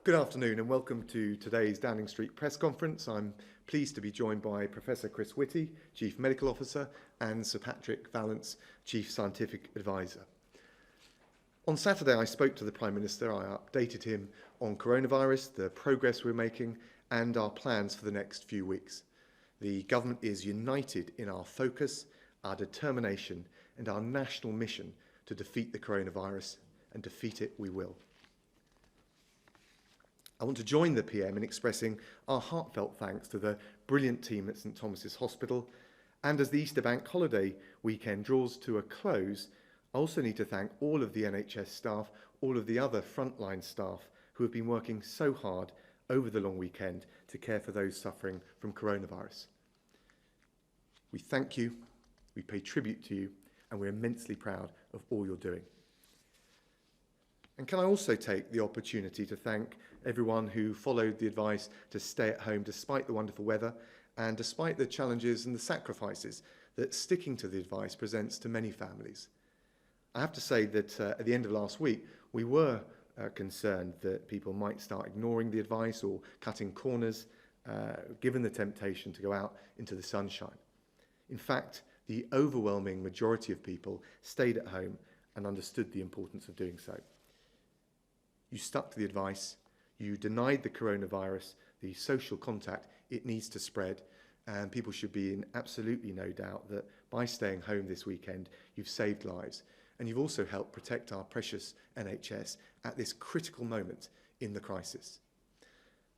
Good afternoon and welcome to today's Downing Street press conference. I'm pleased to be joined by Professor Chris Whitty, Chief Medical Officer, and Sir Patrick Vallance, Chief Scientific Advisor. On Saturday, I spoke to the Prime Minister. I updated him on coronavirus, the progress we're making, and our plans for the next few weeks. The government is united in our focus, our determination, and our national mission to defeat the coronavirus, and defeat it we will. I want to join the PM in expressing our heartfelt thanks to the brilliant team at St Thomas's Hospital, and as the Easter Bank holiday weekend draws to a close, I also need to thank all of the NHS staff, all of the other frontline staff who have been working so hard over the long weekend to care for those suffering from coronavirus. We thank you, we pay tribute to you, and we're immensely proud of all you're doing. And can I also take the opportunity to thank everyone who followed the advice to stay at home despite the wonderful weather and despite the challenges and the sacrifices that sticking to the advice presents to many families. I have to say that at the end of last week, we were concerned that people might start ignoring the advice or cutting corners, given the temptation to go out into the sunshine. In fact, the overwhelming majority of people stayed at home and understood the importance of doing so. You stuck to the advice, you denied the coronavirus, the social contact it needs to spread, and people should be in absolutely no doubt that by staying home this weekend, you've saved lives, and you've also helped protect our precious NHS at this critical moment in the crisis.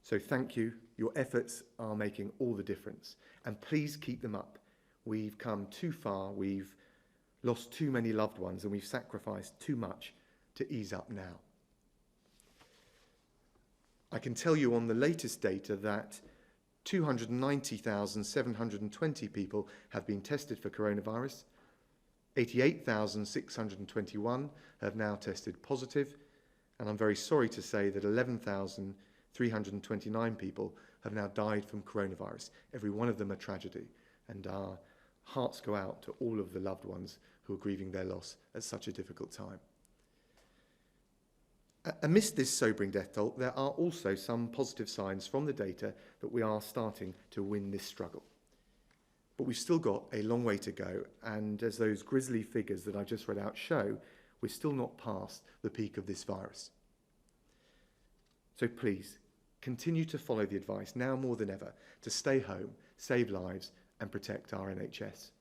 So thank you, your efforts are making all the difference, and please keep them up. We've come too far, we've lost too many loved ones, and we've sacrificed too much to ease up now. I can tell you on the latest data that 290,720 people have been tested for coronavirus, 88,621 have now tested positive, and I'm very sorry to say that 11,329 people have now died from coronavirus, every one of them a tragedy, and our hearts go out to all of the loved ones who are grieving their loss at such a difficult time. Amidst this sobering death toll, there are also some positive signs from the data that we are starting to win this struggle. But we've still got a long way to go, and as those grisly figures that I just read out show, we're still not past the peak of this virus. So please, continue to follow the advice, now more than ever, to stay home, save lives, and protect our NHS.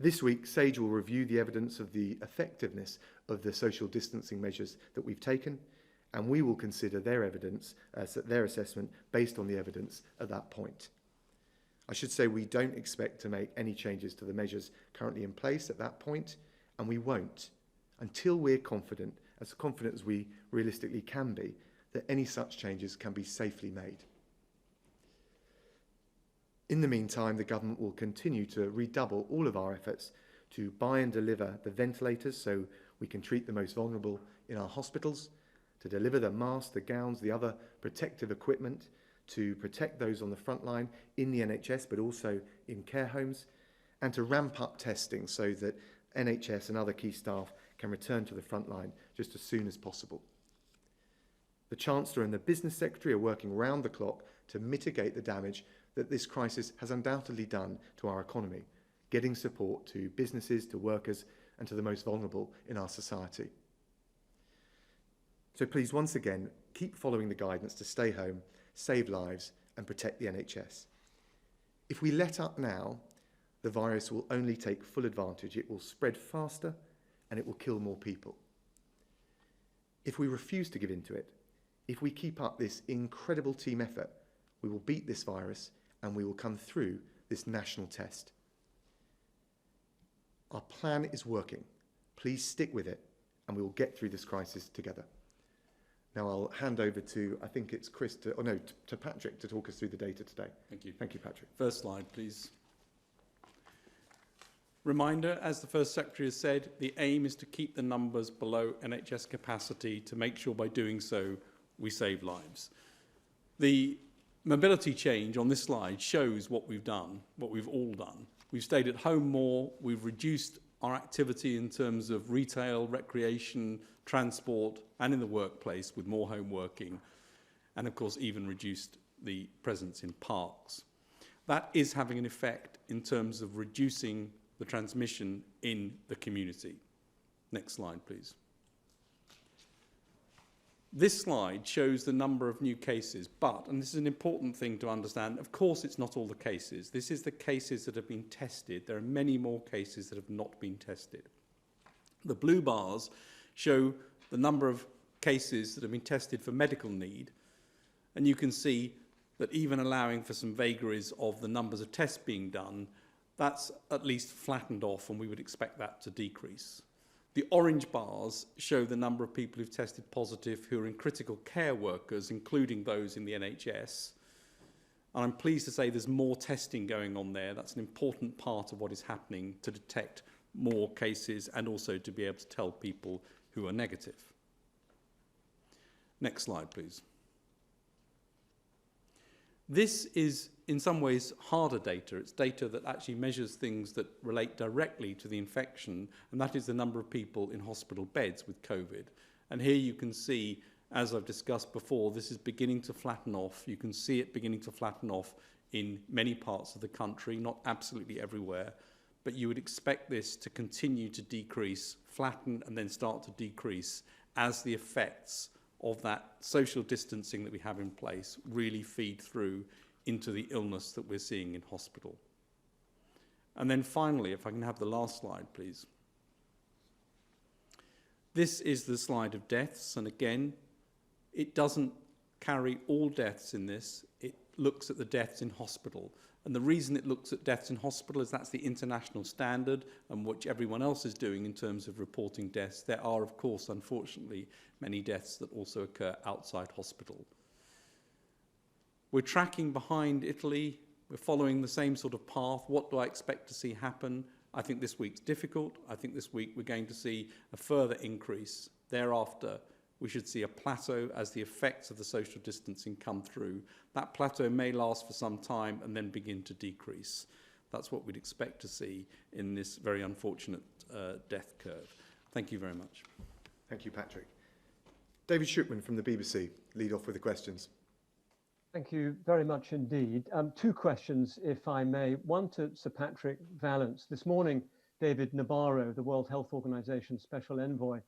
This week, SAGE will review the evidence of the effectiveness of the social distancing measures that we've taken, and we will consider their evidence, their assessment based on the evidence at that point. I should say we don't expect to make any changes to the measures currently in place at that point, and we won't until we're confident as we realistically can be, that any such changes can be safely made. In the meantime, the government will continue to redouble all of our efforts to buy and deliver the ventilators so we can treat the most vulnerable in our hospitals, to deliver the masks, the gowns, the other protective equipment, to protect those on the front line in the NHS but also in care homes, and to ramp up testing so that NHS and other key staff can return to the front line just as soon as possible. The Chancellor and the Business Secretary are working round the clock to mitigate the damage that this crisis has undoubtedly done to our economy, getting support to businesses, to workers, and to the most vulnerable in our society. So please, once again, keep following the guidance to stay home, save lives, and protect the NHS. If we let up now, the virus will only take full advantage. It will spread faster, and it will kill more people. If we refuse to give in to it, if we keep up this incredible team effort, we will beat this virus and we will come through this national test. Our plan is working. Please stick with it and we will get through this crisis together. Now I'll hand over to, I think it's Chris, to Patrick to talk us through the data today. Thank you. Thank you, Patrick. First slide, please. Reminder, as the First Secretary has said, the aim is to keep the numbers below NHS capacity to make sure by doing so we save lives. The mobility change on this slide shows what we've done, what we've all done. We've stayed at home more, we've reduced our activity in terms of retail, recreation, transport, and in the workplace with more home working, and of course even reduced the presence in parks. That is having an effect in terms of reducing the transmission in the community. Next slide, please. This slide shows the number of new cases, but, and this is an important thing to understand, of course it's not all the cases. This is the cases that have been tested. There are many more cases that have not been tested. The blue bars show the number of cases that have been tested for medical need, and you can see that even allowing for some vagaries of the numbers of tests being done, that's at least flattened off, and we would expect that to decrease. The orange bars show the number of people who've tested positive who are in critical care workers, including those in the NHS. And I'm pleased to say there's more testing going on there. That's an important part of what is happening to detect more cases and also to be able to tell people who are negative. Next slide, please. This is, in some ways, harder data. It's data that actually measures things that relate directly to the infection, and that is the number of people in hospital beds with COVID. And here you can see, as I've discussed before, this is beginning to flatten off. You can see it beginning to flatten off in many parts of the country, not absolutely everywhere, but you would expect this to continue to decrease, flatten, and then start to decrease as the effects of that social distancing that we have in place really feed through into the illness that we're seeing in hospital. And then finally, if I can have the last slide, please. This is the slide of deaths, and again, it doesn't carry all deaths in this. It looks at the deaths in hospital. And the reason it looks at deaths in hospital is that's the international standard and which everyone else is doing in terms of reporting deaths. There are, of course, unfortunately, many deaths that also occur outside hospital. We're tracking behind Italy. We're following the same sort of path. What do I expect to see happen? I think this week's difficult. I think this week we're going to see a further increase. Thereafter, we should see a plateau as the effects of the social distancing come through. That plateau may last for some time and then begin to decrease. That's what we'd expect to see in this very unfortunate death curve. Thank you very much. Thank you, Patrick. David Shupman from the BBC, lead off with the questions. Thank you very much indeed. Two questions, if I may. One to Sir Patrick Vallance. This morning, David Nabarro, the World Health Organization Special Envoy,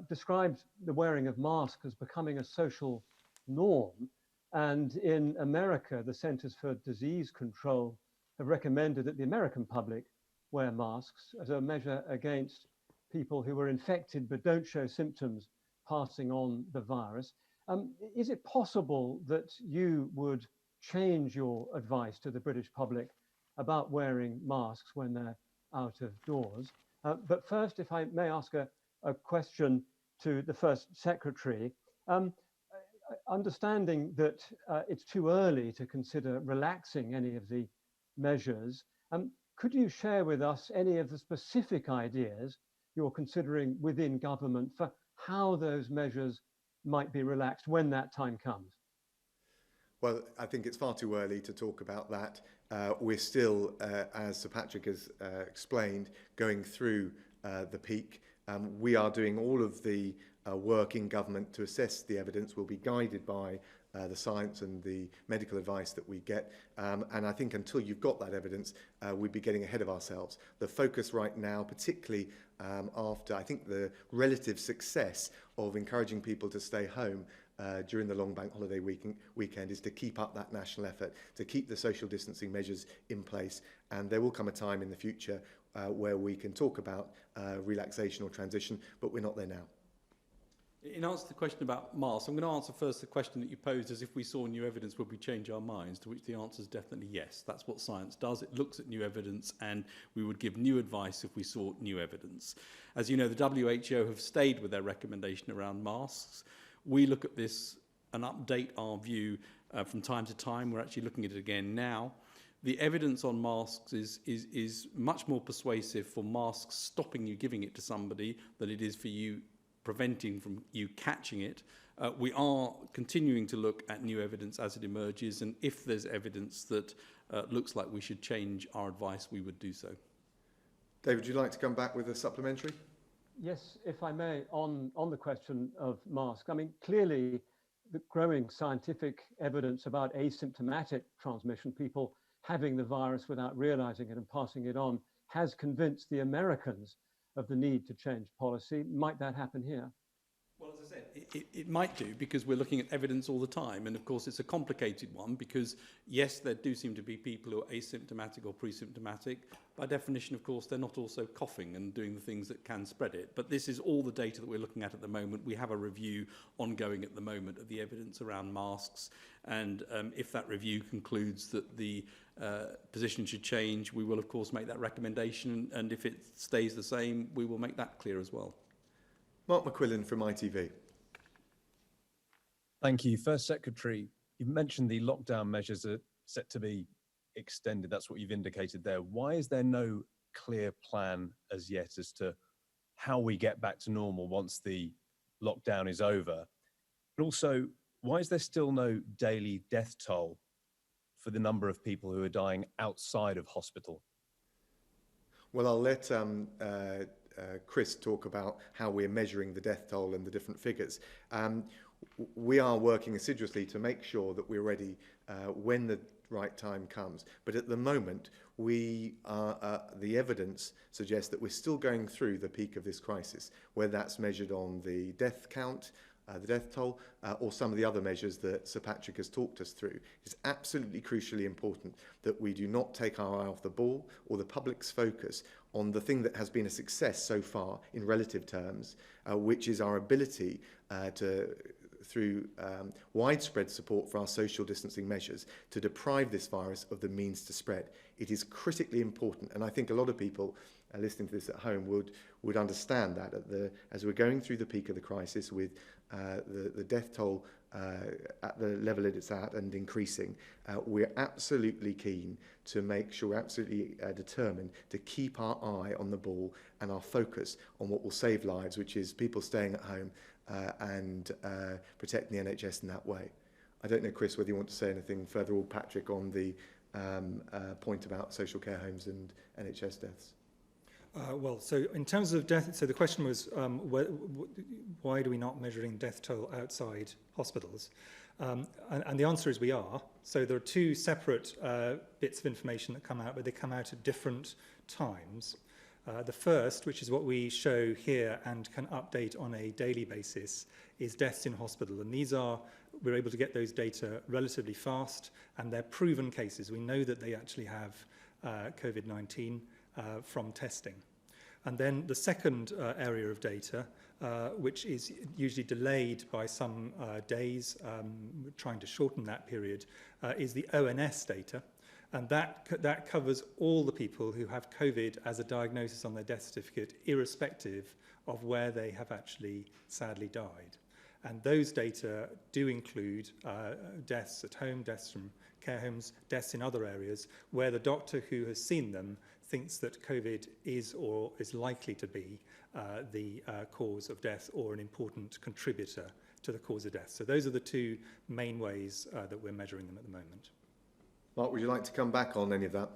described the wearing of masks as becoming a social norm. And in America, the Centers for Disease Control have recommended that the American public wear masks as a measure against people who are infected but don't show symptoms passing on the virus. Is it possible that you would change your advice to the British public about wearing masks when they're out of doors? But first, if I may ask a question to the First Secretary, understanding that it's too early to consider relaxing any of the measures, could you share with us any of the specific ideas you're considering within government for how those measures might be relaxed when that time comes? Well, I think it's far too early to talk about that. We're still, as Sir Patrick has explained, going through the peak. We are doing all of the work in government to assess the evidence. We'll be guided by the science and the medical advice that we get. And I think until you've got that evidence, we'd be getting ahead of ourselves. The focus right now, particularly after, I think, the relative success of encouraging people to stay home during the long bank holiday weekend is to keep up that national effort, to keep the social distancing measures in place. And there will come a time in the future where we can talk about relaxation or transition, but we're not there now. In answer to the question about masks, I'm going to answer first the question that you posed as if we saw new evidence, would we change our minds? To which the answer is definitely yes. That's what science does. It looks at new evidence, and we would give new advice if we saw new evidence. As you know, the WHO have stayed with their recommendation around masks. We look at this and update our view from time to time. We're actually looking at it again now. The evidence on masks is much more persuasive for masks stopping you giving it to somebody than it is for you preventing from you catching it. We are continuing to look at new evidence as it emerges, and if there's evidence that looks like we should change our advice, we would do so. David, would you like to come back with a supplementary? Yes, if I may, on the question of masks. I mean, clearly, the growing scientific evidence about asymptomatic transmission, people having the virus without realizing it and passing it on, has convinced the Americans of the need to change policy. Might that happen here? Well, as I said, it might do, because we're looking at evidence all the time. And of course, it's a complicated one because, yes, there do seem to be people who are asymptomatic or pre-symptomatic. By definition, of course, they're not also coughing and doing the things that can spread it. But this is all the data that we're looking at the moment. We have a review ongoing at the moment of the evidence around masks. And if that review concludes that the position should change, we will, of course, make that recommendation. And if it stays the same, we will make that clear as well. Mark McQuillan from ITV. Thank you. First Secretary, you've mentioned the lockdown measures are set to be extended. That's what you've indicated there. Why is there no clear plan as yet as to how we get back to normal once the lockdown is over? But also, why is there still no daily death toll for the number of people who are dying outside of hospital? Well, I'll let Chris talk about how we're measuring the death toll and the different figures. We are working assiduously to make sure that we're ready when the right time comes. But at the moment, the evidence suggests that we're still going through the peak of this crisis, whether that's measured on the death count, the death toll, or some of the other measures that Sir Patrick has talked us through. It's absolutely crucially important that we do not take our eye off the ball or the public's focus on the thing that has been a success so far in relative terms, which is our ability through widespread support for our social distancing measures, to deprive this virus of the means to spread. It is critically important, and I think a lot of people listening to this at home would understand that as we're going through the peak of the crisis with the death toll at the level it's at and increasing, we're absolutely keen to make sure, we're absolutely determined to keep our eye on the ball and our focus on what will save lives, which is people staying at home and protecting the NHS in that way. I don't know, Chris, whether you want to say anything further, or Patrick, on the point about social care homes and NHS deaths. Well, so in terms of death, so the question was, why do we not measuring death toll outside hospitals? And the answer is we are. So there are two separate bits of information that come out, but they come out at different times. The first, which is what we show here and can update on a daily basis, is deaths in hospital. And we're able to get those data relatively fast, and they're proven cases. We know that they actually have COVID-19 from testing. And then the second area of data, which is usually delayed by some days, trying to shorten that period, is the ONS data. And that covers all the people who have COVID as a diagnosis on their death certificate, irrespective of where they have actually sadly died. And those data do include deaths at home, deaths from care homes, deaths in other areas, where the doctor who has seen them thinks that COVID is or is likely to be the cause of death or an important contributor to the cause of death. So those are the two main ways that we're measuring them at the moment. Mark, would you like to come back on any of that?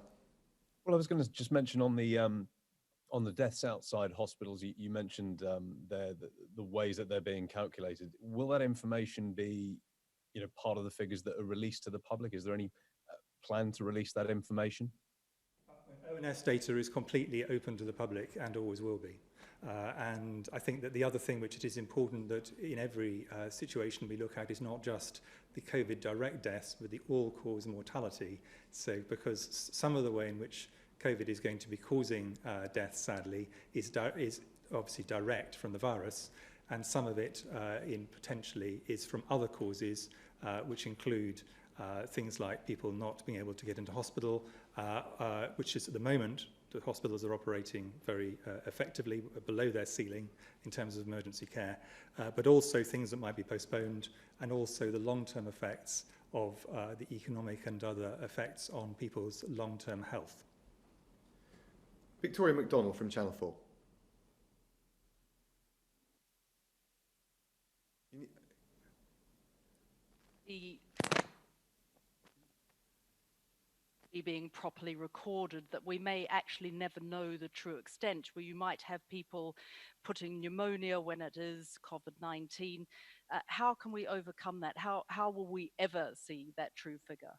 Well, I was going to just mention on the deaths outside hospitals, you mentioned there the ways that they're being calculated. Will that information be, part of the figures that are released to the public? Is there any plan to release that information? ONS data is completely open to the public and always will be. And I think that the other thing which it is important that in every situation we look at is not just the COVID direct deaths, but the all-cause mortality. So because some of the way in which COVID is going to be causing death, sadly, is obviously direct from the virus, and some of it potentially is from other causes, which include things like people not being able to get into hospital, which is at the moment, the hospitals are operating very effectively below their ceiling in terms of emergency care, but also things that might be postponed, and also the long-term effects of the economic and other effects on people's long-term health. Victoria MacDonald from Channel 4. being properly recorded, that we may actually never know the true extent, where you might have people putting pneumonia when it is COVID-19. How can we overcome that? How will we ever see that true figure?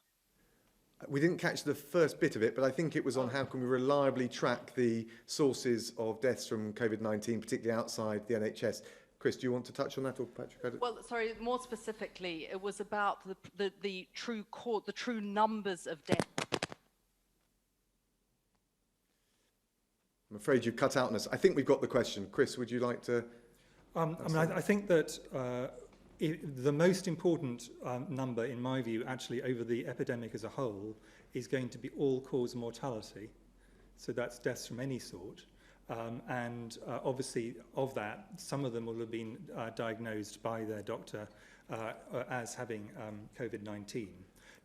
We didn't catch the first bit of it, but I think it was on how can we reliably track the sources of deaths from COVID-19, particularly outside the NHS. Chris, do you want to touch on that, or Patrick? Well, sorry, more specifically, it was about the true numbers of deaths. I'm afraid you've cut out on us. I think we've got the question. Chris, would you like to? I think that the most important number, in my view, actually over the epidemic as a whole, is going to be all-cause mortality. So that's deaths from any sort. Obviously, of that, some of them will have been diagnosed by their doctor as having COVID-19.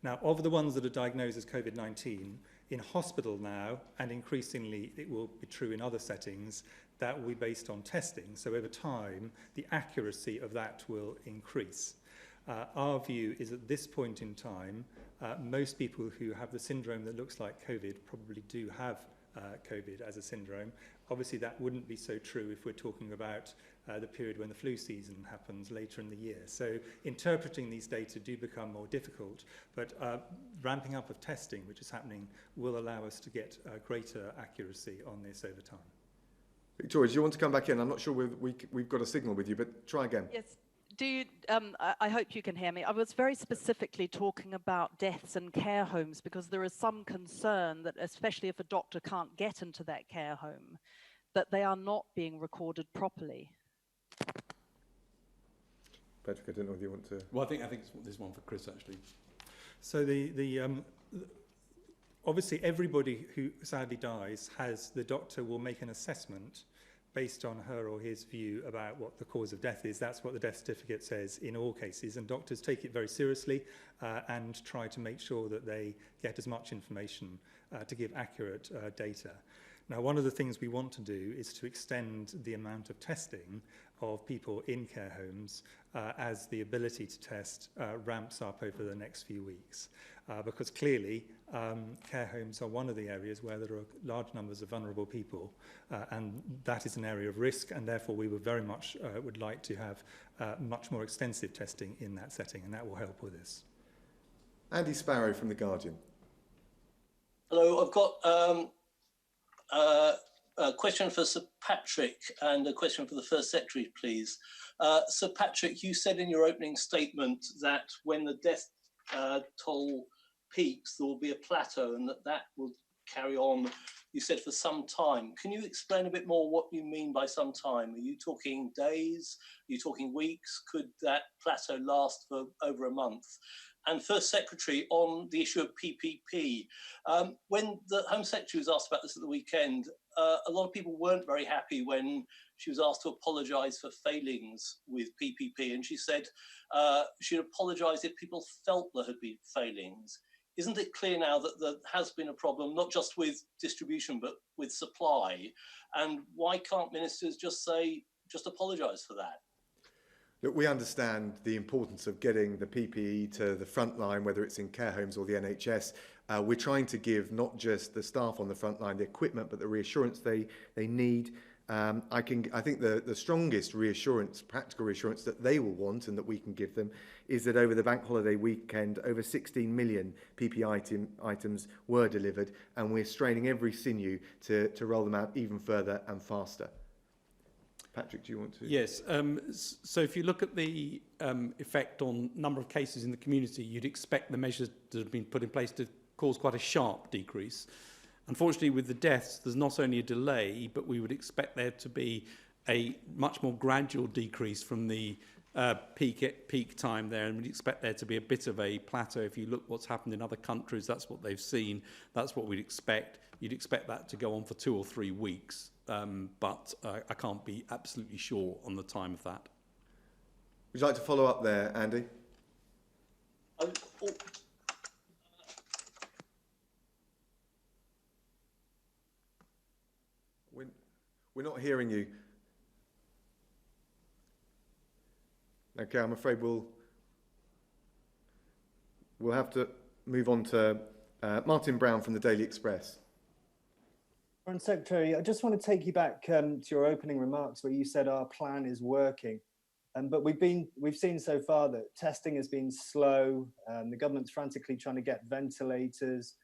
Now, of the ones that are diagnosed as COVID-19, in hospital now, and increasingly it will be true in other settings, that will be based on testing. So over time, the accuracy of that will increase. Our view is at this point in time, most people who have the syndrome that looks like COVID probably do have COVID as a syndrome. Obviously, that wouldn't be so true if we're talking about the period when the flu season happens later in the year. So interpreting these data do become more difficult, but ramping up of testing, which is happening, will allow us to get greater accuracy on this over time. Victoria, do you want to come back in? I'm not sure we've got a signal with you, but try again. Yes. Do you, I hope you can hear me. I was very specifically talking about deaths in care homes, because there is some concern that, especially if a doctor can't get into that care home, that they are not being recorded properly. Patrick, I don't know if you want to. Well, I think there's one for Chris, actually. So obviously everybody who sadly dies the doctor will make an assessment based on her or his view about what the cause of death is. That's what the death certificate says in all cases, and doctors take it very seriously and try to make sure that they get as much information to give accurate data. Now, one of the things we want to do is to extend the amount of testing of people in care homes as the ability to test ramps up over the next few weeks. Because clearly, care homes are one of the areas where there are large numbers of vulnerable people, and that is an area of risk, and therefore we would very much would like to have much more extensive testing in that setting, and that will help with this. Andy Sparrow from The Guardian. Hello, I've got a question for Sir Patrick and a question for the First Secretary, please. Sir Patrick, you said in your opening statement that when the death toll peaks, there will be a plateau and that will carry on, you said, for some time. Can you explain a bit more what you mean by some time? Are you talking days? Are you talking weeks? Could that plateau last for over a month? And First Secretary, on the issue of PPP, when the Home Secretary was asked about this at the weekend, a lot of people weren't very happy when she was asked to apologise for failings with PPP, and she said she'd apologise if people felt there had been failings. Isn't it clear now that there has been a problem, not just with distribution, but with supply? And why can't ministers just apologise for that? Look, we understand the importance of getting the PPE to the front line, whether it's in care homes or the NHS. We're trying to give not just the staff on the front line the equipment, but the reassurance they need. I think the strongest reassurance, practical reassurance that they will want and that we can give them is that over the bank holiday weekend, over 16 million PPE items were delivered, and we're straining every sinew to roll them out even further and faster. Patrick, do you want to? Yes. So if you look at the effect on number of cases in the community, you'd expect the measures that have been put in place to cause quite a sharp decrease. Unfortunately, with the deaths, there's not only a delay, but we would expect there to be a much more gradual decrease from the peak time there, and we'd expect there to be a bit of a plateau. If you look what's happened in other countries, that's what they've seen. That's what we'd expect. You'd expect that to go on for 2 or 3 weeks, but I can't be absolutely sure on the time of that. Would you like to follow up there, Andy? We're not hearing you. Okay, I'm afraid we'll have to move on to Martin Brown from the Daily Express. Foreign Secretary, I just want to take you back to your opening remarks where you said our plan is working. But we've seen so far that testing has been slow. The government's frantically trying to get ventilators.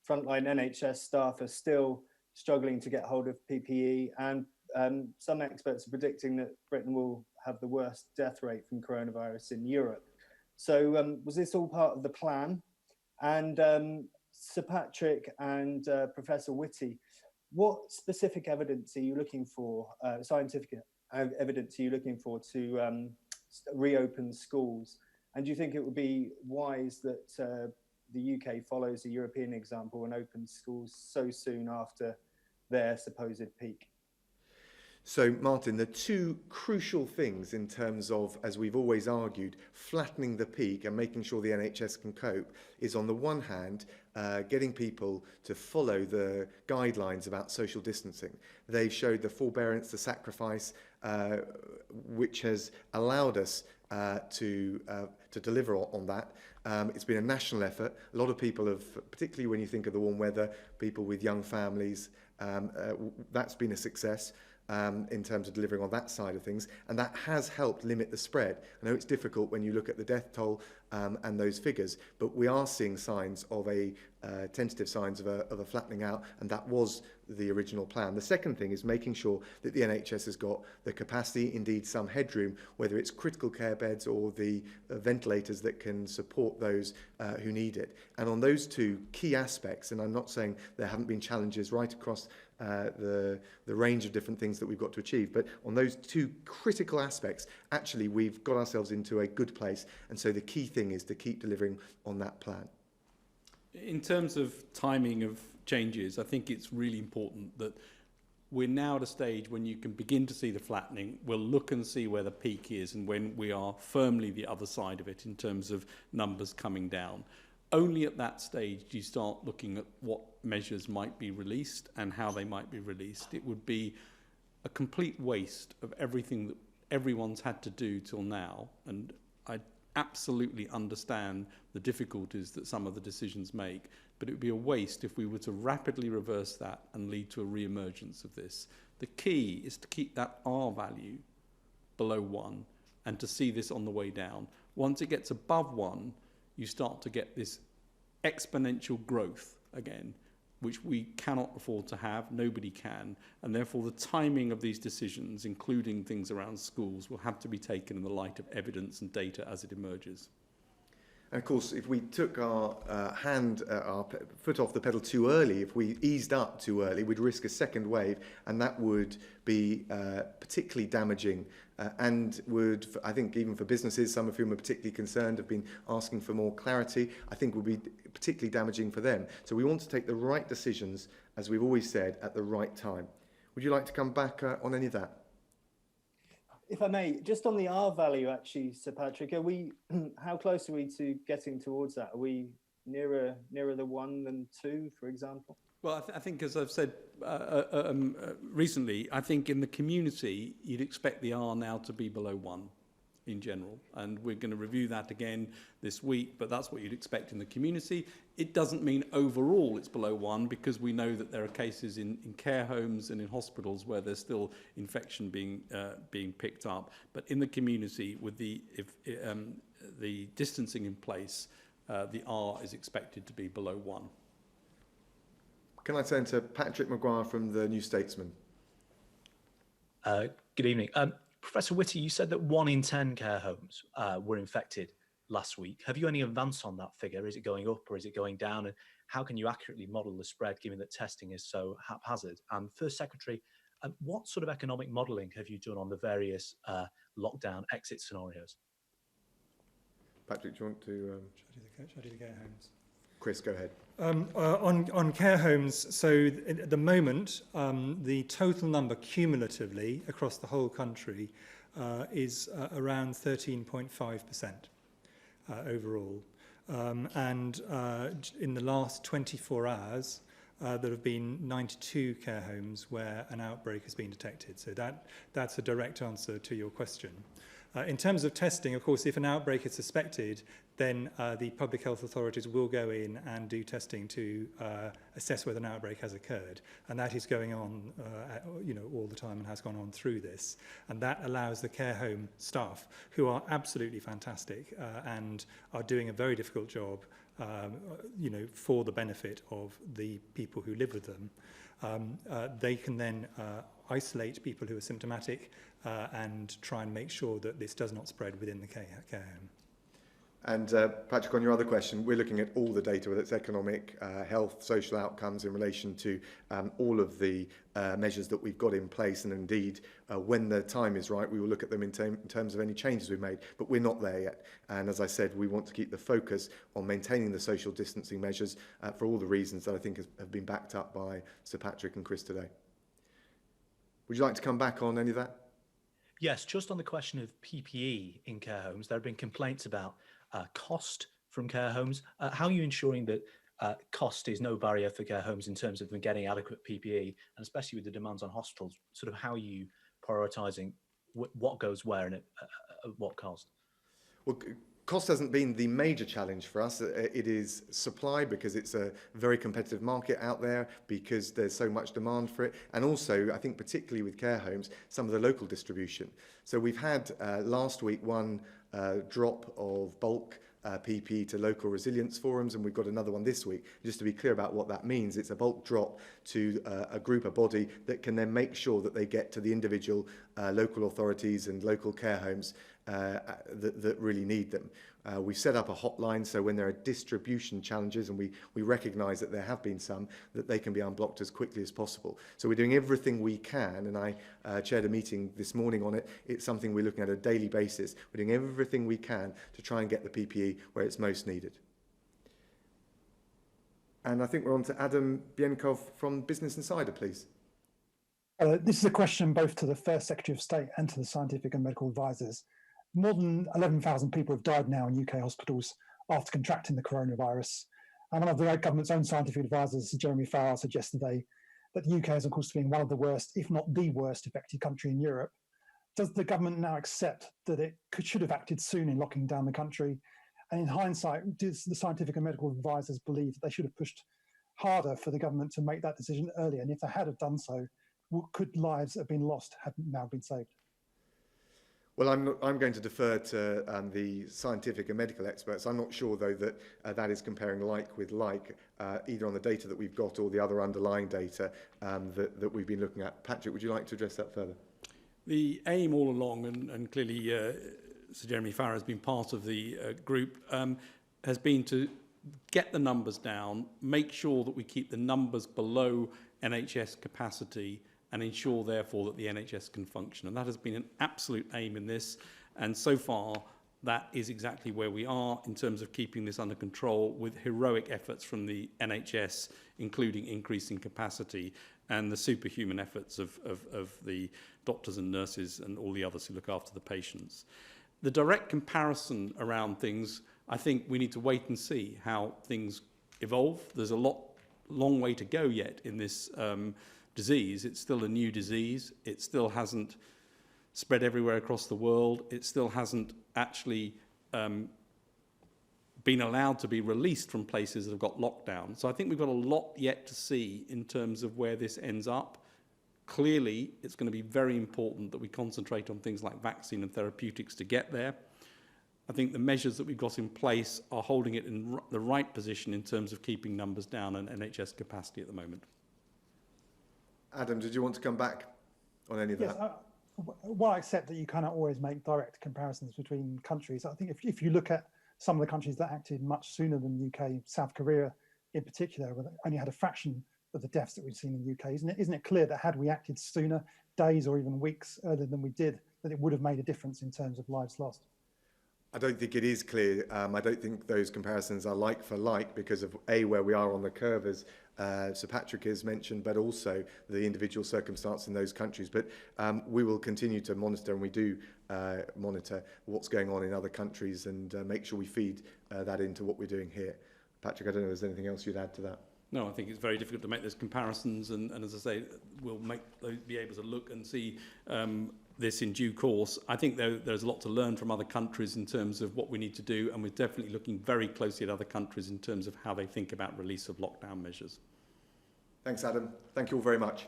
Frontline NHS staff are still struggling to get hold of PPE. And some experts are predicting that Britain will have the worst death rate from coronavirus in Europe. So was this all part of the plan? And Sir Patrick and Professor Whitty, what specific evidence are you looking for, scientific evidence are you looking for to reopen schools? And do you think it would be wise that the UK follows the European example and opens schools so soon after their supposed peak? So, Martin, the two crucial things in terms of, as we've always argued, flattening the peak and making sure the NHS can cope is, on the one hand, getting people to follow the guidelines about social distancing. They've showed the forbearance, the sacrifice, which has allowed us to deliver on that. It's been a national effort. A lot of people have, particularly when you think of the warm weather, people with young families, that's been a success. In terms of delivering on that side of things, and that has helped limit the spread. I know it's difficult when you look at the death toll and those figures, but we are seeing signs of tentative signs of a flattening out, and that was the original plan. The second thing is making sure that the NHS has got the capacity, indeed some headroom, whether it's critical care beds or the ventilators that can support those who need it. And on those two key aspects, and I'm not saying there haven't been challenges right across the range of different things that we've got to achieve, but on those two critical aspects, actually we've got ourselves into a good place, and so the key thing is to keep delivering on that plan. In terms of timing of changes, I think it's really important that we're now at a stage when you can begin to see the flattening. We'll look and see where the peak is and when we are firmly the other side of it in terms of numbers coming down. Only at that stage do you start looking at what measures might be released and how they might be released. It would be a complete waste of everything that everyone's had to do till now, and I absolutely understand the difficulties that some of the decisions make, but it would be a waste if we were to rapidly reverse that and lead to a re-emergence of this. The key is to keep that R value below 1 and to see this on the way down. Once it gets above 1, you start to get this exponential growth again, which we cannot afford to have, nobody can, and therefore the timing of these decisions, including things around schools, will have to be taken in the light of evidence and data as it emerges. And of course, if we took our foot off the pedal too early, if we eased up too early, we'd risk a second wave, and that would be particularly damaging and would, I think, even for businesses, some of whom are particularly concerned, have been asking for more clarity, I think would be particularly damaging for them. So we want to take the right decisions, as we've always said, at the right time. Would you like to come back on any of that? If I may, just on the R value, actually, Sir Patrick, how close are we to getting towards that? Are we nearer the 1 than 2, for example? Well, I think, as I've said recently, I think in the community, you'd expect the R now to be below 1 in general. And we're going to review that again this week, but that's what you'd expect in the community. It doesn't mean overall it's below 1, because we know that there are cases in care homes and in hospitals where there's still infection being picked up. But in the community, with the distancing in place, the R is expected to be below 1. Can I turn to Patrick Maguire from the New Statesman? Good evening. Professor Whitty, you said that 1 in 10 care homes were infected last week. Have you any advance on that figure? Is it going up or is it going down? And how can you accurately model the spread given that testing is so haphazard? And First Secretary, what sort of economic modelling have you done on the various lockdown exit scenarios? Patrick, do you want to... Shall I do the care homes? Chris, go ahead. On care homes, so at the moment, the total number cumulatively across the whole country is around 13.5% overall. And in the last 24 hours, there have been 92 care homes where an outbreak has been detected. So that's a direct answer to your question. In terms of testing, of course, if an outbreak is suspected, then the public health authorities will go in and do testing to assess whether an outbreak has occurred. And that is going on all the time and has gone on through this. And that allows the care home staff, who are absolutely fantastic and are doing a very difficult job, for the benefit of the people who live with them. They can then isolate people who are symptomatic and try and make sure that this does not spread within the care home. And Patrick, on your other question, we're looking at all the data, whether it's economic, health, social outcomes in relation to all of the measures that we've got in place. And indeed, when the time is right, we will look at them in terms of any changes we've made. But we're not there yet. And as I said, we want to keep the focus on maintaining the social distancing measures for all the reasons that I think have been backed up by Sir Patrick and Chris today. Would you like to come back on any of that? Yes, just on the question of PPE in care homes, there have been complaints about cost from care homes. How are you ensuring that cost is no barrier for care homes in terms of them getting adequate PPE, and especially with the demands on hospitals, sort of how are you prioritising what goes where and at what cost? Well, cost hasn't been the major challenge for us. It is supply, because it's a very competitive market out there, because there's so much demand for it, and also I think particularly with care homes, some of the local distribution. So we've had last week one drop of bulk PPE to local resilience forums, and we've got another one this week. Just to be clear about what that means, it's a bulk drop to a group, a body, that can then make sure that they get to the individual local authorities and local care homes that really need them. We've set up a hotline, so when there are distribution challenges, and we recognise that there have been some, that they can be unblocked as quickly as possible. So we're doing everything we can, and I chaired a meeting this morning on it. It's something we're looking at a daily basis. We're doing everything we can to try and get the PPE where it's most needed. And I think we're on to Adam Bienkov from Business Insider, please. This is a question both to the First Secretary of State and to the scientific and medical advisors. More than 11,000 people have died now in UK hospitals after contracting the coronavirus. And one of the government's own scientific advisors, Jeremy Farrar, said yesterday that the UK is, of course, being one of the worst, if not the worst, affected country in Europe. Does the government now accept that it should have acted soon in locking down the country? And in hindsight, does the scientific and medical advisors believe that they should have pushed harder for the government to make that decision earlier? And if they had have done so, could lives that have been lost have now been saved? Well, I'm going to defer to the scientific and medical experts. I'm not sure, though, that that is comparing like with like, either on the data that we've got or the other underlying data that we've been looking at. Patrick, would you like to address that further? The aim all along, and clearly Sir Jeremy Farrar has been part of the group, has been to get the numbers down, make sure that we keep the numbers below NHS capacity, and ensure, therefore, that the NHS can function. And that has been an absolute aim in this. And so far, that is exactly where we are in terms of keeping this under control, with heroic efforts from the NHS, including increasing capacity, and the superhuman efforts of the doctors and nurses and all the others who look after the patients. The direct comparison around things, I think we need to wait and see how things evolve. There's a long way to go yet in this disease. It's still a new disease. It still hasn't spread everywhere across the world. It still hasn't actually been allowed to be released from places that have got locked down. So I think we've got a lot yet to see in terms of where this ends up. Clearly, it's going to be very important that we concentrate on things like vaccine and therapeutics to get there. I think the measures that we've got in place are holding it in the right position in terms of keeping numbers down and NHS capacity at the moment. Adam, did you want to come back on any of that? Yes, well, I accept that you cannot always make direct comparisons between countries. I think if you look at some of the countries that acted much sooner than the UK, South Korea in particular, only had a fraction of the deaths that we've seen in the UK. Isn't it clear that had we acted sooner, days or even weeks earlier than we did, that it would have made a difference in terms of lives lost? I don't think it is clear. I don't think those comparisons are like for like, because of A, where we are on the curve, as Sir Patrick has mentioned, but also the individual circumstance in those countries. But we will continue to monitor, and we do monitor what's going on in other countries, and make sure we feed that into what we're doing here. Patrick, I don't know if there's anything else you'd add to that. No, I think it's very difficult to make those comparisons, and as I say, we'll be able to look and see this in due course. I think there's a lot to learn from other countries in terms of what we need to do, and we're definitely looking very closely at other countries in terms of how they think about release of lockdown measures. Thanks, Adam. Thank you all very much.